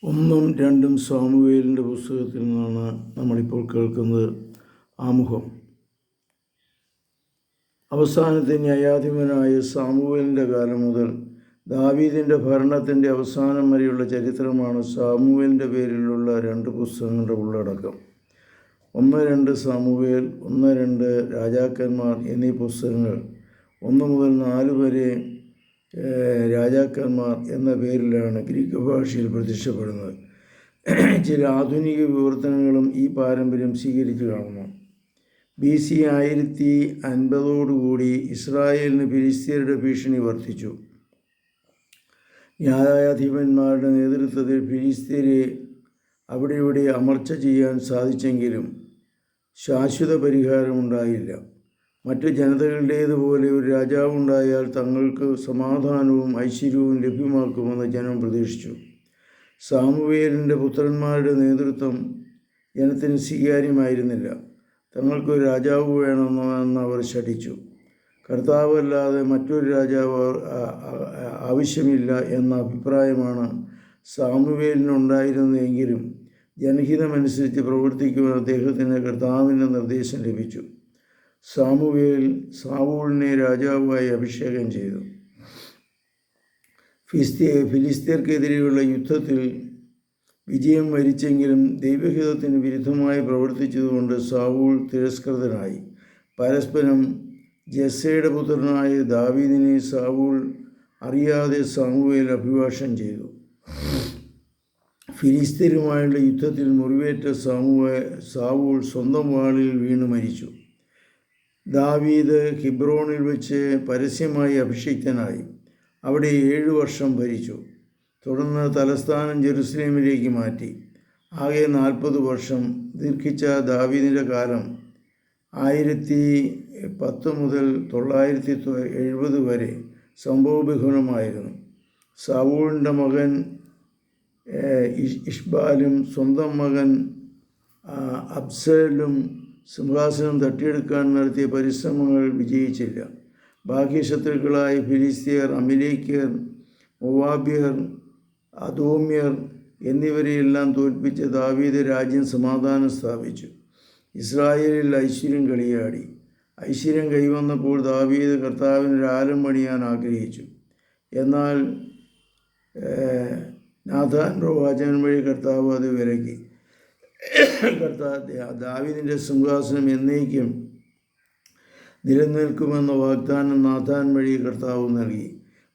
ഒന്നും രണ്ടും സാമുവേലിൻ്റെ പുസ്തകത്തിൽ നിന്നാണ് നമ്മളിപ്പോൾ കേൾക്കുന്നത്. ആമുഖം. അവസാനത്തെ ന്യായാധിപനായ സാമുവേലിൻ്റെ കാലം മുതൽ ദാവീദിൻ്റെ ഭരണത്തിൻ്റെ അവസാനം വരെയുള്ള ചരിത്രമാണ് സാമുവേലിൻ്റെ പേരിലുള്ള 2 പുസ്തകങ്ങളുടെ ഉള്ളടക്കം. 1-2 സാമുവേൽ, 1-2 രാജാക്കന്മാർ എന്നീ പുസ്തകങ്ങൾ 1 മുതൽ 4 വരെ രാജാക്കന്മാർ എന്ന പേരിലാണ് ഗ്രീക്ക് ഭാഷയിൽ പ്രത്യക്ഷപ്പെടുന്നത്. ചില ആധുനിക വിവർത്തനങ്ങളും ഈ പാരമ്പര്യം സ്വീകരിച്ചു കാണുന്നു. BC 1050 ഇസ്രായേലിന് ഫിലിസ്ത്യരുടെ ഭീഷണി വർദ്ധിച്ചു. ന്യായാധിപന്മാരുടെ നേതൃത്വത്തിൽ ഫിലിസ്ത്യരെ അവിടെ ഇവിടെ അമർച്ച ചെയ്യാൻ സാധിച്ചെങ്കിലും ശാശ്വത പരിഹാരമുണ്ടായില്ല. മറ്റ് ജനതകളുടേതുപോലെ ഒരു രാജാവുണ്ടായാൽ തങ്ങൾക്ക് സമാധാനവും ഐശ്വര്യവും ലഭ്യമാക്കുമെന്ന് ജനം പ്രതീക്ഷിച്ചു. സാമുവേലിൻ്റെ പുത്രന്മാരുടെ നേതൃത്വം ജനത്തിന് സ്വീകാര്യമായിരുന്നില്ല. തങ്ങൾക്കൊരു രാജാവ് വേണമെന്ന് അവർ ശഠിച്ചു. കർത്താവല്ലാതെ മറ്റൊരു രാജാവ് ആവശ്യമില്ല എന്ന അഭിപ്രായമാണ് സാമുവേലിനുണ്ടായിരുന്നതെങ്കിലും ജനഹിതമനുസരിച്ച് പ്രവർത്തിക്കുവാൻ അദ്ദേഹത്തിന് കർത്താവിൻ്റെ നിർദ്ദേശം ലഭിച്ചു. സാവൂളിനെ രാജാവായി അഭിഷേകം ചെയ്തു. ഫിലിസ്ത്യർക്കെതിരെയുള്ള യുദ്ധത്തിൽ വിജയം വരിച്ചെങ്കിലും ദൈവഹിതത്തിന് വിരുദ്ധമായി പ്രവർത്തിച്ചതുകൊണ്ട് സാവൂൾ തിരസ്കൃതനായി. പരസ്പരം ജെസ്സയുടെ പുത്രനായ ദാവീദിനെ സാവൂൾ അറിയാതെ സാമുവേൽ അഭിഭാഷണം ചെയ്തു. ഫിലിസ്ത്യരുമായുള്ള യുദ്ധത്തിൽ മുറിവേറ്റ സാവൂൾ സ്വന്തം വാളിൽ വീണു മരിച്ചു. ദാവീദ് ഹിബ്രോണിൽ വെച്ച് പരസ്യമായി അഭിഷിക്തനായി. അവിടെ 7 വർഷം ഭരിച്ചു. തുടർന്ന് തലസ്ഥാനം ജെറുസലേമിലേക്ക് മാറ്റി. ആകെ 40 വർഷം ദീർഘിച്ച ദാവീദിൻ്റെ കാലം 1010 മുതൽ 970 വരെ സംഭവബഹുലമായിരുന്നു. സാവൂളിൻ്റെ മകൻ ഇഷ്ബാലും സ്വന്തം മകൻ അബ്സലും സിംഹാസനം തട്ടിയെടുക്കാൻ നടത്തിയ പരിശ്രമങ്ങൾ വിജയിച്ചില്ല. ബാഹ്യശത്രുക്കളായ ഫിലിസ്ത്യർ, അമലേക്യർ, മൊവാബ്യർ, അദോമ്യർ എന്നിവരെയെല്ലാം തോൽപ്പിച്ച് ദാവീദ് രാജ്യം സമാധാനം സ്ഥാപിച്ചു. ഇസ്രായേലിൽ ഐശ്വര്യം കളിയാടി. ഐശ്വര്യം കൈവന്നപ്പോൾ ദാവീദ് കർത്താവിന് ഒരു ആലയം പണിയാൻ ആഗ്രഹിച്ചു. എന്നാൽ നാഥാൻ പ്രവാചകൻ വഴി കർത്താവ് അത് വിലക്കി. ദാവീദിൻ്റെ സിംഹാസനം എന്നേക്കും നിലനിൽക്കുമെന്ന വാഗ്ദാനം നാഥാൻ വഴി കർത്താവ് നൽകി.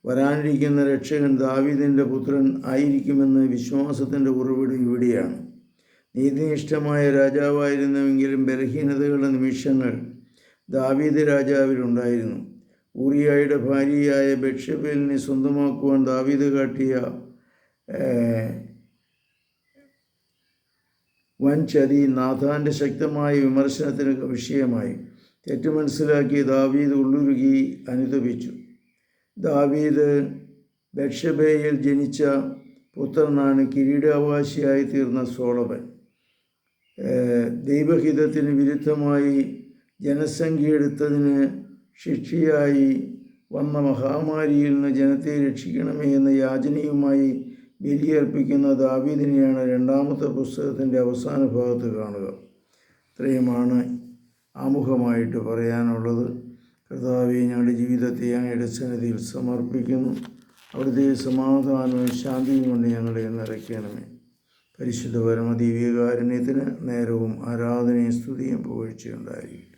വരാനിരിക്കുന്ന രക്ഷകൻ ദാവീദിൻ്റെ പുത്രൻ ആയിരിക്കുമെന്ന വിശ്വാസത്തിൻ്റെ ഉറവിടം ഇവിടെയാണ്. നീതിനിഷ്ഠമായ രാജാവായിരുന്നുവെങ്കിലും ബലഹീനതകളുടെ നിമിഷങ്ങൾ ദാവീദ് രാജാവിലുണ്ടായിരുന്നു. ഊറിയായുടെ ഭാര്യയായ ബത്ശേബയിനെ സ്വന്തമാക്കുവാൻ ദാവീദ് കാട്ടിയ വൻ ചതി നാഥാൻ്റെ ശക്തമായ വിമർശനത്തിന് വിഷയമായി. തെറ്റ് മനസ്സിലാക്കി ദാവീദ് ഉള്ളുരുകി അനുതപിച്ചു. ദാവീദ് ബത്ശേബയിൽ ജനിച്ച പുത്രനാണ് കിരീടാവകാശിയായി തീർന്ന സോളമൻ. ദൈവഹിതത്തിന് വിരുദ്ധമായി ജനസംഖ്യ എടുത്തതിന് ശിക്ഷയായി വന്ന മഹാമാരിയിൽ നിന്ന് ജനത്തെ രക്ഷിക്കണമേ എന്ന യാചനയുമായി ബലിയർപ്പിക്കുന്ന ദാവീദിനെയാണ് 2-ാമത്തെ പുസ്തകത്തിൻ്റെ അവസാന ഭാഗത്ത് കാണുക. ഇത്രയുമാണ് ആമുഖമായിട്ട് പറയാനുള്ളത്. കർത്താവേ, ഞങ്ങളുടെ ജീവിതത്തെ അങ്ങയുടെ സന്നിധിയിൽ സമർപ്പിക്കുന്നു. അവിടുത്തെ സമാധാനവും ശാന്തിയും കൊണ്ട് ഞങ്ങളെ നിറയ്ക്കണമേ. പരിശുദ്ധ പരമദിവ്യകാരുണ്യത്തിന് നേരവും ആരാധനയും സ്തുതിയും പുകഴ്ചയുണ്ടായിരിക്കും.